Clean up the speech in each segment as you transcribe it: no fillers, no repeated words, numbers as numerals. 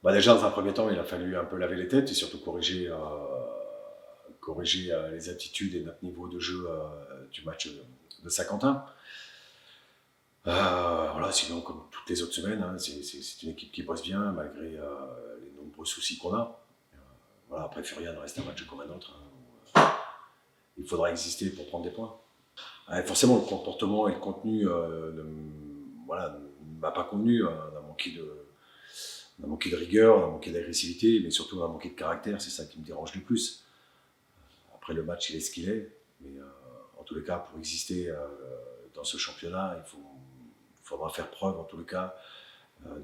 Bah déjà, dans un premier temps, il a fallu un peu laver les têtes et surtout corriger les attitudes et notre niveau de jeu du match de Saint-Quentin. Voilà, sinon, comme toutes les autres semaines, hein, c'est une équipe qui bosse bien malgré les nombreux soucis qu'on a. Voilà, après, Furian reste un match comme un autre, hein, il faudra exister pour prendre des points. Forcément, le comportement et le contenu voilà, ne m'a pas convenu. On a manqué de rigueur, on a manqué d'agressivité, mais surtout on a manqué de caractère. C'est ça qui me dérange le plus. Après, le match, il est ce qu'il est. Mais en tous les cas, pour exister dans ce championnat, il faudra faire preuve, en tous les cas,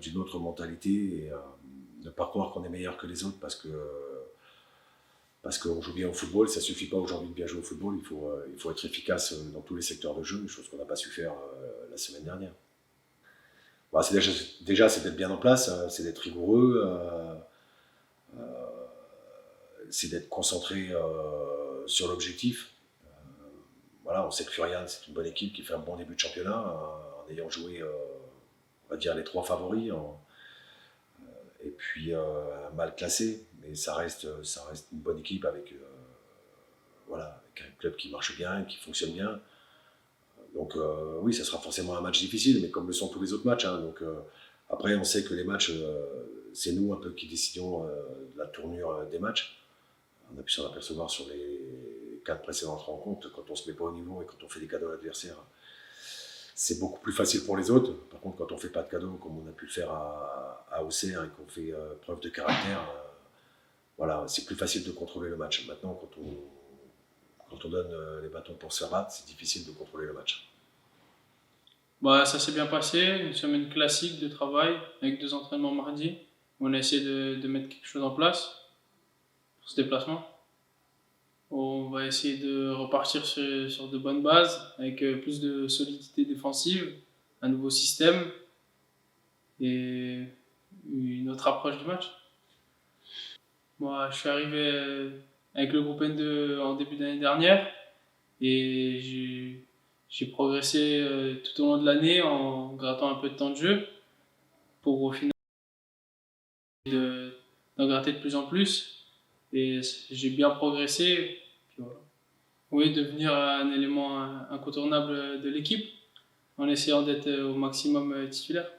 d'une autre mentalité et ne pas croire qu'on est meilleur que les autres parce qu'on joue bien au football. Ça ne suffit pas aujourd'hui de bien jouer au football. Il faut être efficace dans tous les secteurs de jeu, chose qu'on n'a pas su faire la semaine dernière. Bah, déjà c'est d'être bien en place, c'est d'être rigoureux, c'est d'être concentré sur l'objectif. Voilà, on sait que Furian, c'est une bonne équipe qui fait un bon début de championnat en ayant joué, on va dire, les trois favoris. Et puis mal classé, mais ça reste une bonne équipe voilà, avec un club qui marche bien, qui fonctionne bien. Donc oui, ça sera forcément un match difficile, mais comme le sont tous les autres matchs. Hein, donc après, on sait que les matchs, c'est nous un peu qui décidons de la tournure des matchs. On a pu s'en apercevoir sur les 4 précédentes rencontres. Quand on se met pas au niveau et quand on fait des cadeaux à l'adversaire, c'est beaucoup plus facile pour les autres. Par contre, quand on fait pas de cadeaux, comme on a pu le faire à Auxerre et qu'on fait preuve de caractère, voilà, c'est plus facile de contrôler le match. Maintenant, quand on donne les bâtons pour se faire battre, c'est difficile de contrôler le match. Bah, ça s'est bien passé, une semaine classique de travail avec 2 entraînements mardi. On a essayé de mettre quelque chose en place pour ce déplacement. On va essayer de repartir sur de bonnes bases avec plus de solidité défensive, un nouveau système et une autre approche du match. Moi, je suis arrivé avec le groupe N2 en début d'année dernière et j'ai progressé tout au long de l'année en grattant un peu de temps de jeu pour au final d'en gratter de plus en plus. Et j'ai bien progressé. Puis voilà. Oui, devenir un élément incontournable de l'équipe en essayant d'être au maximum titulaire.